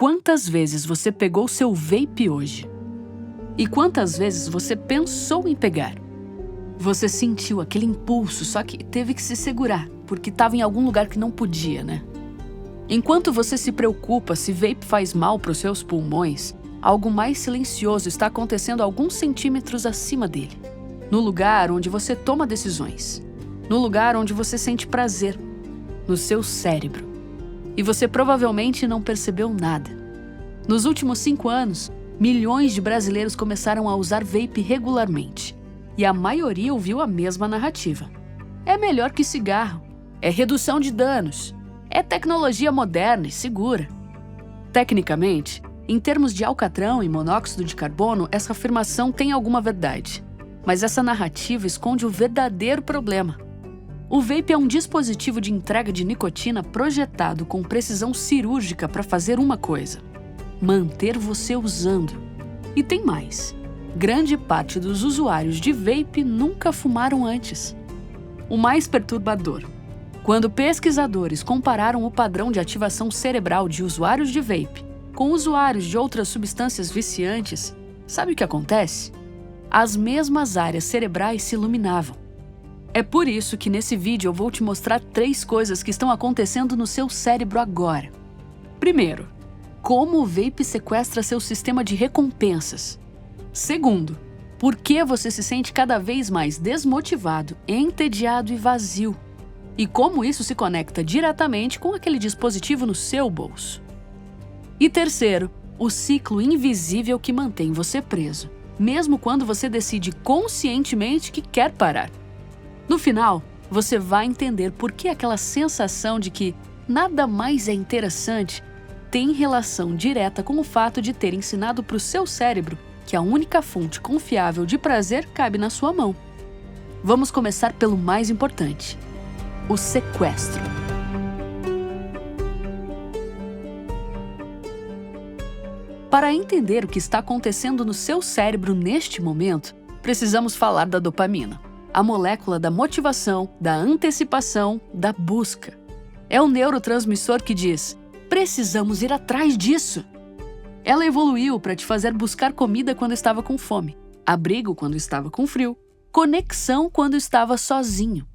Quantas vezes você pegou seu vape hoje? E quantas vezes você pensou em pegar? Você sentiu aquele impulso, só que teve que se segurar, porque estava em algum lugar que não podia, né? Enquanto você se preocupa se vape faz mal para os seus pulmões, algo mais silencioso está acontecendo alguns centímetros acima dele. No lugar onde você toma decisões. No lugar onde você sente prazer. No seu cérebro. E você provavelmente não percebeu nada. Nos últimos 5 anos, milhões de brasileiros começaram a usar vape regularmente. E a maioria ouviu a mesma narrativa. É melhor que cigarro. É redução de danos. É tecnologia moderna e segura. Tecnicamente, em termos de alcatrão e monóxido de carbono, essa afirmação tem alguma verdade. Mas essa narrativa esconde o verdadeiro problema. O vape é um dispositivo de entrega de nicotina projetado com precisão cirúrgica para fazer uma coisa: manter você usando. E tem mais. Grande parte dos usuários de vape nunca fumaram antes. O mais perturbador: quando pesquisadores compararam o padrão de ativação cerebral de usuários de vape com usuários de outras substâncias viciantes, sabe o que acontece? As mesmas áreas cerebrais se iluminavam. É por isso que nesse vídeo eu vou te mostrar 3 coisas que estão acontecendo no seu cérebro agora. Primeiro, como o vape sequestra seu sistema de recompensas. Segundo, por que você se sente cada vez mais desmotivado, entediado e vazio. E como isso se conecta diretamente com aquele dispositivo no seu bolso. E terceiro, o ciclo invisível que mantém você preso, mesmo quando você decide conscientemente que quer parar. No final, você vai entender por que aquela sensação de que nada mais é interessante tem relação direta com o fato de ter ensinado para o seu cérebro que a única fonte confiável de prazer cabe na sua mão. Vamos começar pelo mais importante: o sequestro. Para entender o que está acontecendo no seu cérebro neste momento, precisamos falar da dopamina, a molécula da motivação, da antecipação, da busca. É o neurotransmissor que diz: precisamos ir atrás disso. Ela evoluiu para te fazer buscar comida quando estava com fome, abrigo quando estava com frio, conexão quando estava sozinho.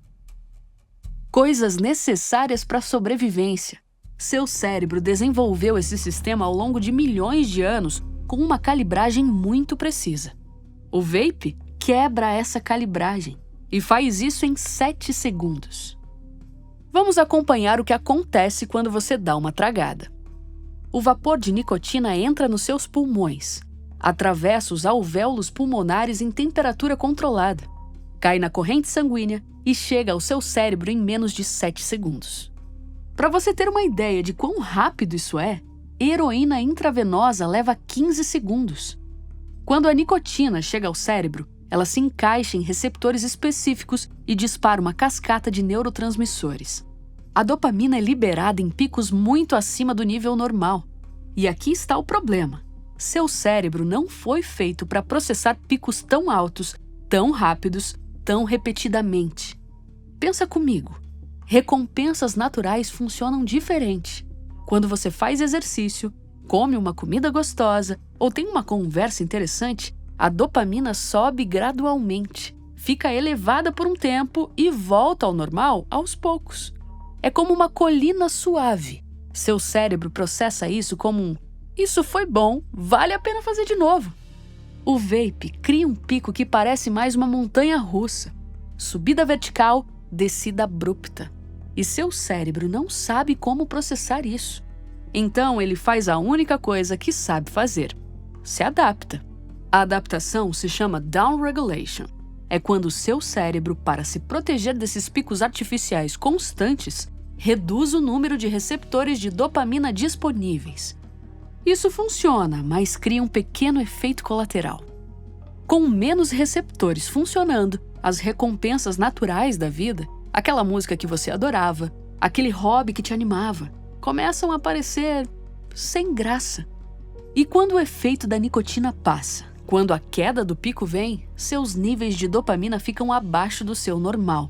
Coisas necessárias para a sobrevivência. Seu cérebro desenvolveu esse sistema ao longo de milhões de anos com uma calibragem muito precisa. O vape quebra essa calibragem e faz isso em 7 segundos. Vamos acompanhar o que acontece quando você dá uma tragada. O vapor de nicotina entra nos seus pulmões, atravessa os alvéolos pulmonares em temperatura controlada, cai na corrente sanguínea e chega ao seu cérebro em menos de 7 segundos. Para você ter uma ideia de quão rápido isso é, heroína intravenosa leva 15 segundos. Quando a nicotina chega ao cérebro, ela se encaixa em receptores específicos e dispara uma cascata de neurotransmissores. A dopamina é liberada em picos muito acima do nível normal. E aqui está o problema: seu cérebro não foi feito para processar picos tão altos, tão rápidos, tão repetidamente. Pensa comigo. Recompensas naturais funcionam diferente. Quando você faz exercício, come uma comida gostosa ou tem uma conversa interessante, a dopamina sobe gradualmente, fica elevada por um tempo e volta ao normal aos poucos. É como uma colina suave. Seu cérebro processa isso como um "isso foi bom, vale a pena fazer de novo". O vape cria um pico que parece mais uma montanha russa. Subida vertical, descida abrupta. E seu cérebro não sabe como processar isso. Então ele faz a única coisa que sabe fazer: se adapta. A adaptação se chama downregulation. É quando o seu cérebro, para se proteger desses picos artificiais constantes, reduz o número de receptores de dopamina disponíveis. Isso funciona, mas cria um pequeno efeito colateral. Com menos receptores funcionando, as recompensas naturais da vida, aquela música que você adorava, aquele hobby que te animava, começam a aparecer sem graça. E quando o efeito da nicotina passa, quando a queda do pico vem, seus níveis de dopamina ficam abaixo do seu normal.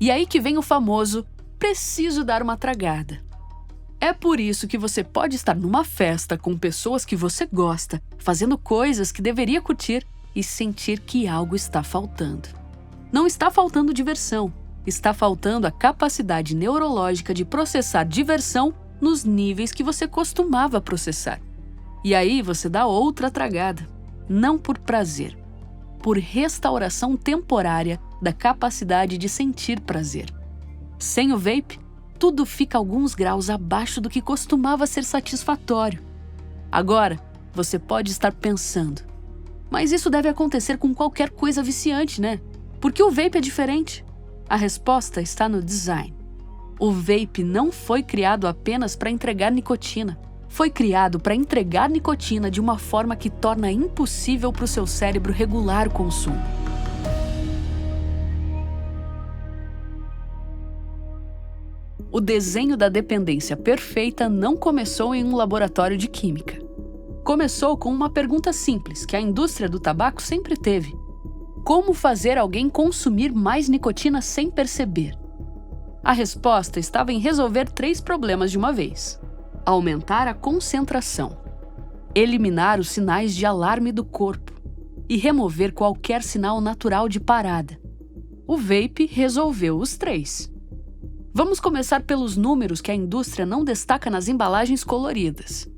E aí que vem o famoso "preciso dar uma tragada". É por isso que você pode estar numa festa com pessoas que você gosta, fazendo coisas que deveria curtir e sentir que algo está faltando. Não está faltando diversão, está faltando a capacidade neurológica de processar diversão nos níveis que você costumava processar. E aí você dá outra tragada, não por prazer, por restauração temporária da capacidade de sentir prazer. Sem o vape, tudo fica alguns graus abaixo do que costumava ser satisfatório. Agora, você pode estar pensando, mas isso deve acontecer com qualquer coisa viciante, né? Por que o vape é diferente? A resposta está no design. O vape não foi criado apenas para entregar nicotina. Foi criado para entregar nicotina de uma forma que torna impossível para o seu cérebro regular o consumo. O desenho da dependência perfeita não começou em um laboratório de química. Começou com uma pergunta simples que a indústria do tabaco sempre teve: como fazer alguém consumir mais nicotina sem perceber? A resposta estava em resolver 3 problemas de uma vez: aumentar a concentração, eliminar os sinais de alarme do corpo e remover qualquer sinal natural de parada. O vape resolveu os 3. Vamos começar pelos números que a indústria não destaca nas embalagens coloridas.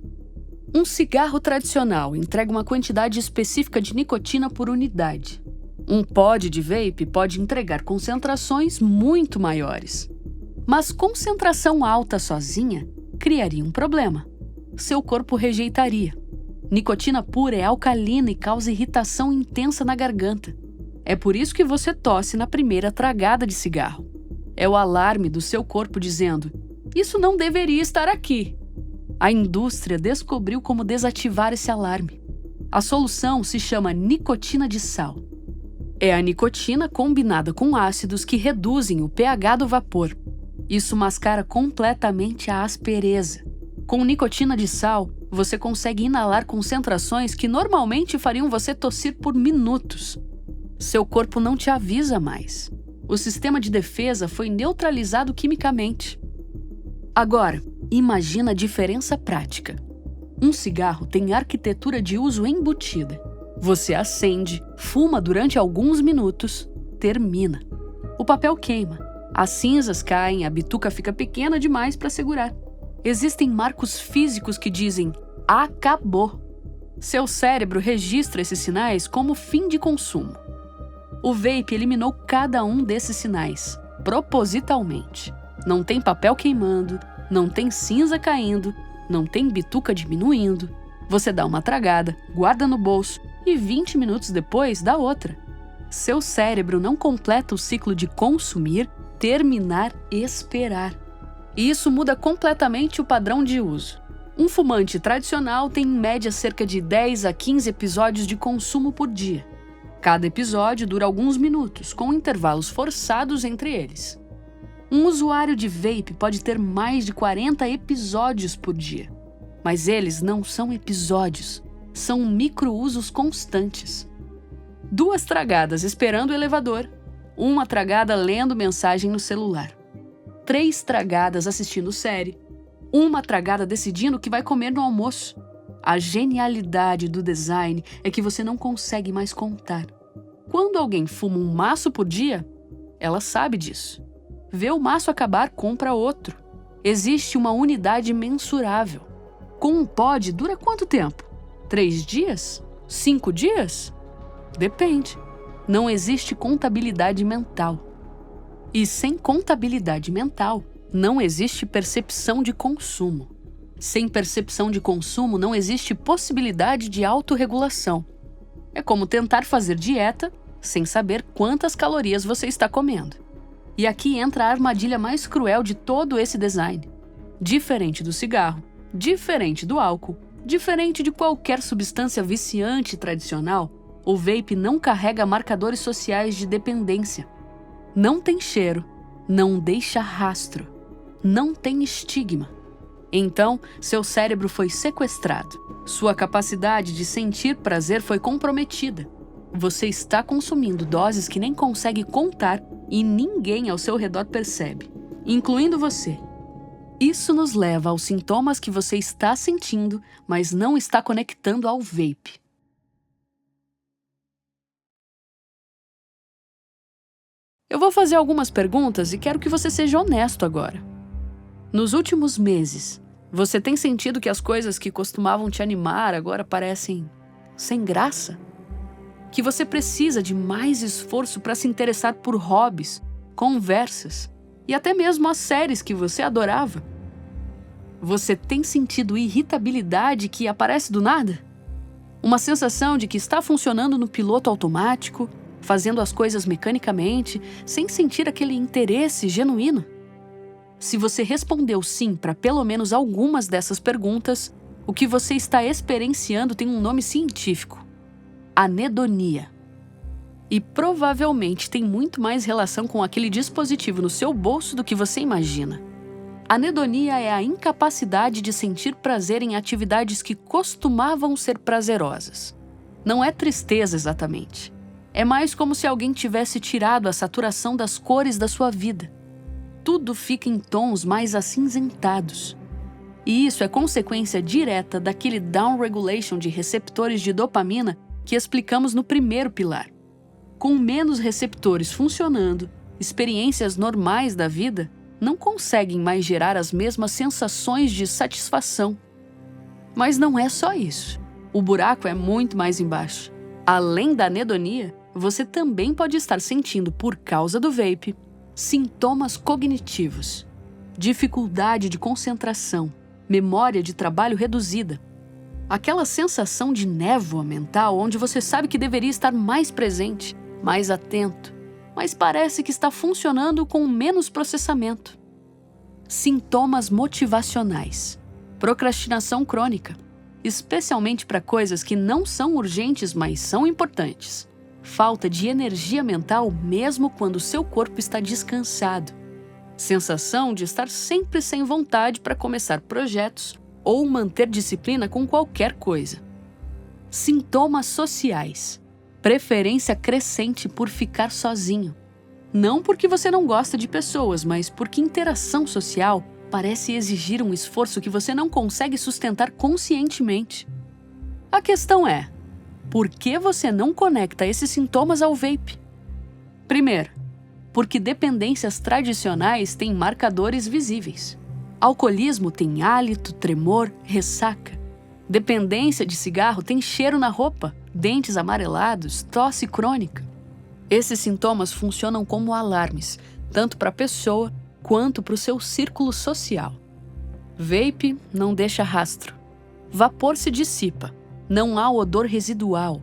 Um cigarro tradicional entrega uma quantidade específica de nicotina por unidade. Um pod de vape pode entregar concentrações muito maiores. Mas concentração alta sozinha criaria um problema. Seu corpo rejeitaria. Nicotina pura é alcalina e causa irritação intensa na garganta. É por isso que você tosse na primeira tragada de cigarro. É o alarme do seu corpo dizendo: isso não deveria estar aqui. A indústria descobriu como desativar esse alarme. A solução se chama nicotina de sal. É a nicotina combinada com ácidos que reduzem o pH do vapor. Isso mascara completamente a aspereza. Com nicotina de sal, você consegue inalar concentrações que normalmente fariam você tossir por minutos. Seu corpo não te avisa mais. O sistema de defesa foi neutralizado quimicamente. Agora, imagina a diferença prática. Um cigarro tem arquitetura de uso embutida. Você acende, fuma durante alguns minutos, termina. O papel queima, as cinzas caem, a bituca fica pequena demais para segurar. Existem marcos físicos que dizem: acabou. Seu cérebro registra esses sinais como fim de consumo. O vape eliminou cada um desses sinais, propositalmente. Não tem papel queimando, não tem cinza caindo, não tem bituca diminuindo. Você dá uma tragada, guarda no bolso e 20 minutos depois dá outra. Seu cérebro não completa o ciclo de consumir, terminar, esperar. E isso muda completamente o padrão de uso. Um fumante tradicional tem em média cerca de 10 a 15 episódios de consumo por dia. Cada episódio dura alguns minutos, com intervalos forçados entre eles. Um usuário de vape pode ter mais de 40 episódios por dia. Mas eles não são episódios, são micro-usos constantes. 2 tragadas esperando o elevador, 1 tragada lendo mensagem no celular, 3 tragadas assistindo série, 1 tragada decidindo o que vai comer no almoço. A genialidade do design é que você não consegue mais contar. Quando alguém fuma um maço por dia, ela sabe disso. Vê o maço acabar, compra outro. Existe uma unidade mensurável. Com um pod, dura quanto tempo? 3 dias? 5 dias? Depende. Não existe contabilidade mental. E sem contabilidade mental, não existe percepção de consumo. Sem percepção de consumo, não existe possibilidade de autorregulação. É como tentar fazer dieta sem saber quantas calorias você está comendo. E aqui entra a armadilha mais cruel de todo esse design. Diferente do cigarro, diferente do álcool, diferente de qualquer substância viciante tradicional, o vape não carrega marcadores sociais de dependência. Não tem cheiro, não deixa rastro, não tem estigma. Então, seu cérebro foi sequestrado. Sua capacidade de sentir prazer foi comprometida. Você está consumindo doses que nem consegue contar e ninguém ao seu redor percebe, incluindo você. Isso nos leva aos sintomas que você está sentindo, mas não está conectando ao vape. Eu vou fazer algumas perguntas e quero que você seja honesto agora. Nos últimos meses, você tem sentido que as coisas que costumavam te animar agora parecem sem graça? Que você precisa de mais esforço para se interessar por hobbies, conversas e até mesmo as séries que você adorava? Você tem sentido irritabilidade que aparece do nada? Uma sensação de que está funcionando no piloto automático, fazendo as coisas mecanicamente, sem sentir aquele interesse genuíno? Se você respondeu sim para pelo menos algumas dessas perguntas, o que você está experienciando tem um nome científico: anedonia. E provavelmente tem muito mais relação com aquele dispositivo no seu bolso do que você imagina. Anedonia é a incapacidade de sentir prazer em atividades que costumavam ser prazerosas. Não é tristeza exatamente. É mais como se alguém tivesse tirado a saturação das cores da sua vida. Tudo fica em tons mais acinzentados. E isso é consequência direta daquele downregulation de receptores de dopamina que explicamos no primeiro pilar. Com menos receptores funcionando, experiências normais da vida não conseguem mais gerar as mesmas sensações de satisfação. Mas não é só isso. O buraco é muito mais embaixo. Além da anedonia, você também pode estar sentindo, por causa do vape, sintomas cognitivos, dificuldade de concentração, memória de trabalho reduzida. Aquela sensação de névoa mental onde você sabe que deveria estar mais presente, mais atento, mas parece que está funcionando com menos processamento. Sintomas motivacionais, procrastinação crônica, especialmente para coisas que não são urgentes, mas são importantes. Falta de energia mental mesmo quando seu corpo está descansado. Sensação de estar sempre sem vontade para começar projetos ou manter disciplina com qualquer coisa. Sintomas sociais. Preferência crescente por ficar sozinho. Não porque você não gosta de pessoas, mas porque interação social parece exigir um esforço que você não consegue sustentar conscientemente. A questão é: por que você não conecta esses sintomas ao vape? Primeiro, porque dependências tradicionais têm marcadores visíveis. Alcoolismo tem hálito, tremor, ressaca. Dependência de cigarro tem cheiro na roupa, dentes amarelados, tosse crônica. Esses sintomas funcionam como alarmes, tanto para a pessoa quanto para o seu círculo social. Vape não deixa rastro. Vapor se dissipa. Não há odor residual.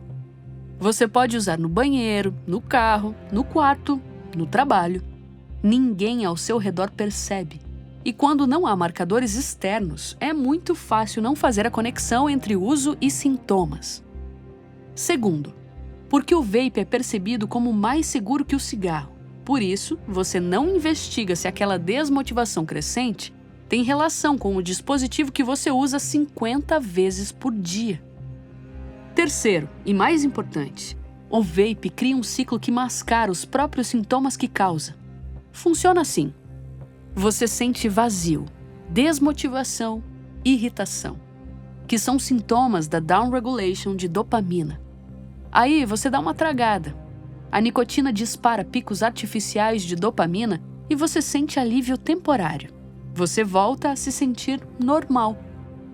Você pode usar no banheiro, no carro, no quarto, no trabalho. Ninguém ao seu redor percebe. E quando não há marcadores externos, é muito fácil não fazer a conexão entre uso e sintomas. Segundo, porque o vape é percebido como mais seguro que o cigarro. Por isso, você não investiga se aquela desmotivação crescente tem relação com o dispositivo que você usa 50 vezes por dia. Terceiro, e mais importante, o vape cria um ciclo que mascara os próprios sintomas que causa. Funciona assim. Você sente vazio, desmotivação, irritação, que são sintomas da downregulation de dopamina. Aí você dá uma tragada. A nicotina dispara picos artificiais de dopamina e você sente alívio temporário. Você volta a se sentir normal.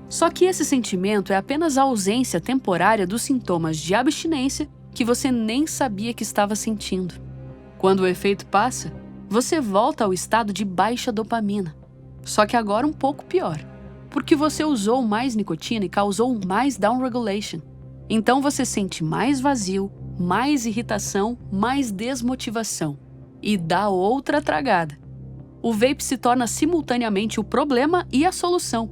Só que esse sentimento é apenas a ausência temporária dos sintomas de abstinência que você nem sabia que estava sentindo. Quando o efeito passa, você volta ao estado de baixa dopamina. Só que agora um pouco pior, porque você usou mais nicotina e causou mais downregulation. Então você sente mais vazio, mais irritação, mais desmotivação. E dá outra tragada. O vape se torna simultaneamente o problema e a solução.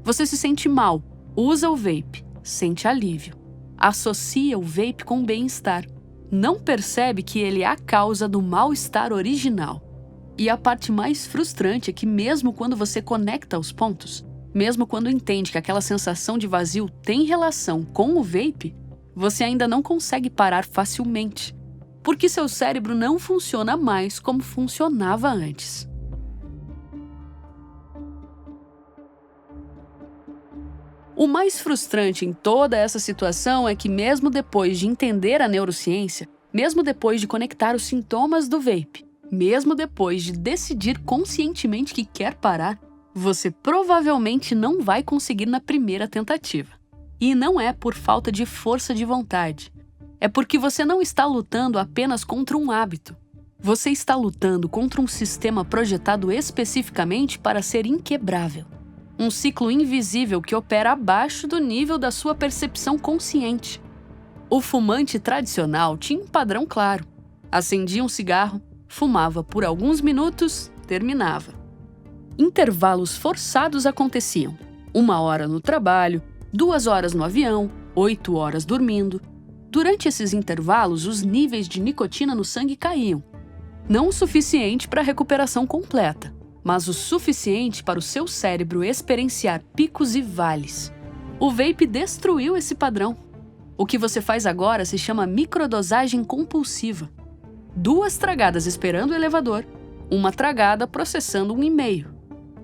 Você se sente mal, usa o vape, sente alívio. Associa o vape com bem-estar. Não percebe que ele é a causa do mal-estar original. E a parte mais frustrante é que mesmo quando você conecta os pontos, mesmo quando entende que aquela sensação de vazio tem relação com o vape, você ainda não consegue parar facilmente, porque seu cérebro não funciona mais como funcionava antes. O mais frustrante em toda essa situação é que, mesmo depois de entender a neurociência, mesmo depois de conectar os sintomas do vape, mesmo depois de decidir conscientemente que quer parar, você provavelmente não vai conseguir na primeira tentativa. E não é por falta de força de vontade. É porque você não está lutando apenas contra um hábito. Você está lutando contra um sistema projetado especificamente para ser inquebrável. Um ciclo invisível que opera abaixo do nível da sua percepção consciente. O fumante tradicional tinha um padrão claro. Acendia um cigarro, fumava por alguns minutos, terminava. Intervalos forçados aconteciam. 1 hora no trabalho, 2 horas no avião, 8 horas dormindo. Durante esses intervalos, os níveis de nicotina no sangue caíam. Não o suficiente para a recuperação completa, mas o suficiente para o seu cérebro experienciar picos e vales. O vape destruiu esse padrão. O que você faz agora se chama microdosagem compulsiva. 2 tragadas esperando o elevador, 1 tragada processando um e-mail,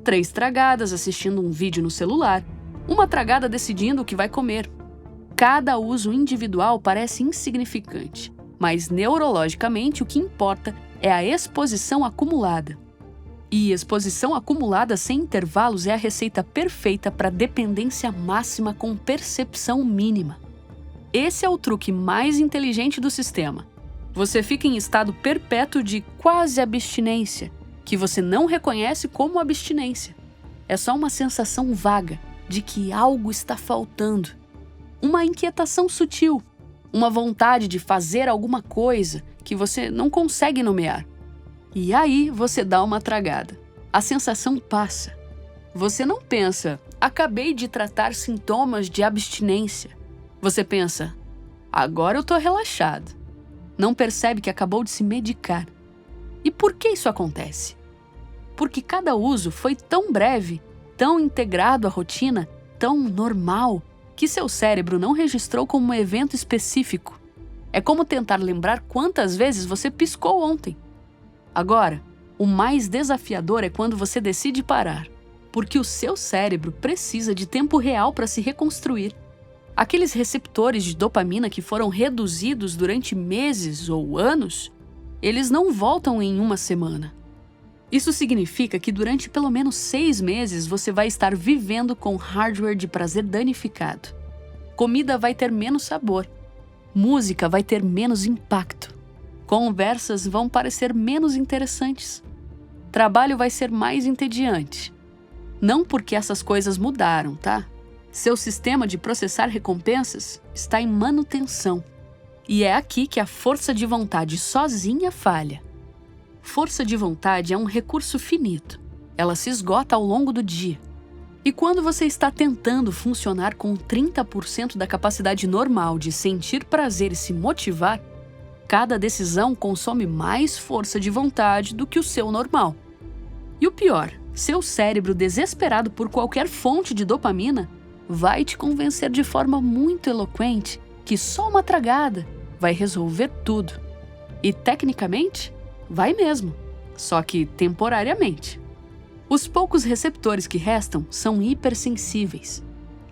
3 tragadas assistindo um vídeo no celular, 1 tragada decidindo o que vai comer. Cada uso individual parece insignificante, mas neurologicamente o que importa é a exposição acumulada. E exposição acumulada sem intervalos é a receita perfeita para dependência máxima com percepção mínima. Esse é o truque mais inteligente do sistema. Você fica em estado perpétuo de quase abstinência, que você não reconhece como abstinência. É só uma sensação vaga de que algo está faltando. Uma inquietação sutil, uma vontade de fazer alguma coisa que você não consegue nomear. E aí você dá uma tragada. A sensação passa. Você não pensa, acabei de tratar sintomas de abstinência. Você pensa, agora eu tô relaxado. Não percebe que acabou de se medicar. E por que isso acontece? Porque cada uso foi tão breve, tão integrado à rotina, tão normal, que seu cérebro não registrou como um evento específico. É como tentar lembrar quantas vezes você piscou ontem. Agora, o mais desafiador é quando você decide parar, porque o seu cérebro precisa de tempo real para se reconstruir. Aqueles receptores de dopamina que foram reduzidos durante meses ou anos, eles não voltam em 1 semana. Isso significa que durante pelo menos 6 meses você vai estar vivendo com hardware de prazer danificado. Comida vai ter menos sabor. Música vai ter menos impacto. Conversas vão parecer menos interessantes. Trabalho vai ser mais entediante. Não porque essas coisas mudaram, tá? Seu sistema de processar recompensas está em manutenção. E é aqui que a força de vontade sozinha falha. Força de vontade é um recurso finito. Ela se esgota ao longo do dia. E quando você está tentando funcionar com 30% da capacidade normal de sentir prazer e se motivar, cada decisão consome mais força de vontade do que o seu normal. E o pior, seu cérebro, desesperado por qualquer fonte de dopamina, vai te convencer de forma muito eloquente que só uma tragada vai resolver tudo. E tecnicamente, vai mesmo, só que temporariamente. Os poucos receptores que restam são hipersensíveis.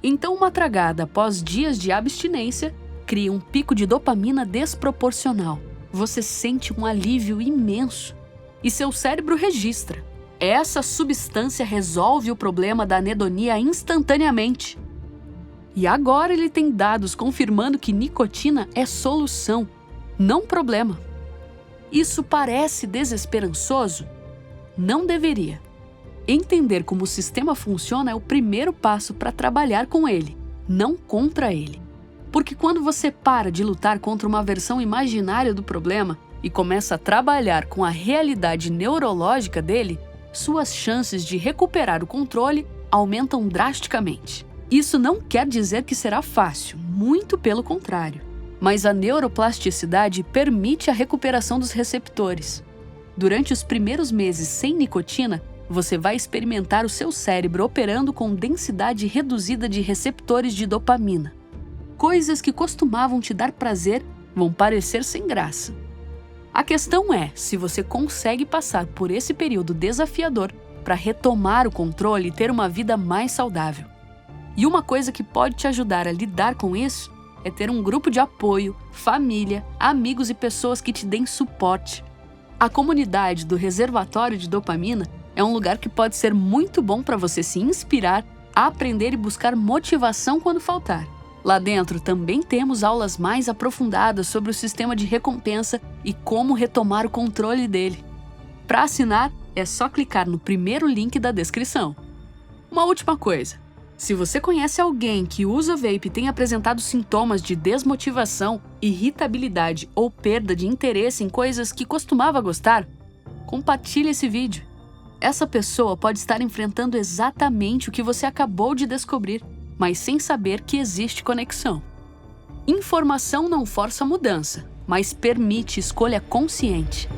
Então uma tragada após dias de abstinência cria um pico de dopamina desproporcional. Você sente um alívio imenso e seu cérebro registra. Essa substância resolve o problema da anedonia instantaneamente. E agora ele tem dados confirmando que nicotina é solução, não problema. Isso parece desesperançoso? Não deveria. Entender como o sistema funciona é o primeiro passo para trabalhar com ele, não contra ele. Porque quando você para de lutar contra uma versão imaginária do problema e começa a trabalhar com a realidade neurológica dele, suas chances de recuperar o controle aumentam drasticamente. Isso não quer dizer que será fácil, muito pelo contrário. Mas a neuroplasticidade permite a recuperação dos receptores. Durante os primeiros meses sem nicotina, você vai experimentar o seu cérebro operando com densidade reduzida de receptores de dopamina. Coisas que costumavam te dar prazer vão parecer sem graça. A questão é se você consegue passar por esse período desafiador para retomar o controle e ter uma vida mais saudável. E uma coisa que pode te ajudar a lidar com isso é ter um grupo de apoio, família, amigos e pessoas que te deem suporte. A comunidade do reservatório de dopamina é um lugar que pode ser muito bom para você se inspirar, aprender e buscar motivação quando faltar. Lá dentro também temos aulas mais aprofundadas sobre o sistema de recompensa e como retomar o controle dele. Para assinar, é só clicar no primeiro link da descrição. Uma última coisa. Se você conhece alguém que usa vape e tem apresentado sintomas de desmotivação, irritabilidade ou perda de interesse em coisas que costumava gostar, compartilhe esse vídeo. Essa pessoa pode estar enfrentando exatamente o que você acabou de descobrir, mas sem saber que existe conexão. Informação não força mudança, mas permite escolha consciente.